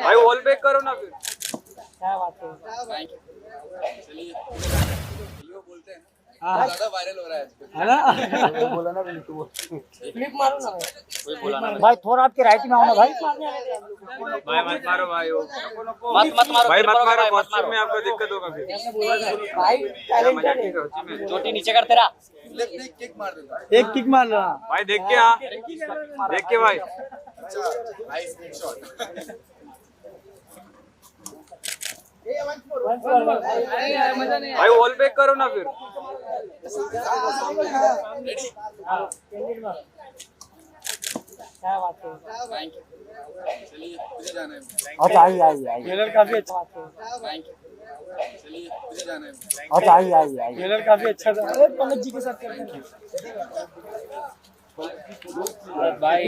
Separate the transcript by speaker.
Speaker 1: भाई wall back करो ना फिर।
Speaker 2: क्या बात है।
Speaker 3: चलिए बोलते हैं
Speaker 2: हाँ
Speaker 3: ज्यादा वायरल हो रहा है
Speaker 2: है ना।
Speaker 4: बोला ना बिल्कुल
Speaker 2: फ्लिप मारो ना भाई।
Speaker 1: कोई बोला ना
Speaker 4: भाई थोड़ा आपके राइट में आओ ना भाई।
Speaker 1: भाई मत मारो भाई वो
Speaker 3: मत मारो
Speaker 1: भाई मत मारो
Speaker 3: मत
Speaker 1: कॉस्ट्यूम में आपको दिक्कत होगा फिर।
Speaker 2: भाई टैलेंटेड
Speaker 1: मजाक
Speaker 2: है।
Speaker 1: नहीं करो सच्ची में।
Speaker 3: चोटी नीचे कर तेरा लेफ्ट में किक मार देता
Speaker 2: एक किक मार लो।
Speaker 1: भाई देख के हाँ देख के भाई।
Speaker 3: अच्छा हाई स्पीड शॉट
Speaker 1: भाई वॉल बैक करो ना फिर।
Speaker 3: रेडी
Speaker 2: क्या बात है।
Speaker 3: थैंक यू चलिए मुझे जाना है
Speaker 4: अच्छा आइए आइए आइए।
Speaker 2: ट्रेलर काफी अच्छा है।
Speaker 3: थैंक यू चलिए मुझे जाना है
Speaker 4: अच्छा आइए आइए आइए।
Speaker 2: ट्रेलर काफी अच्छा था। अरे पंडित जी के साथ करते हैं।
Speaker 3: भाई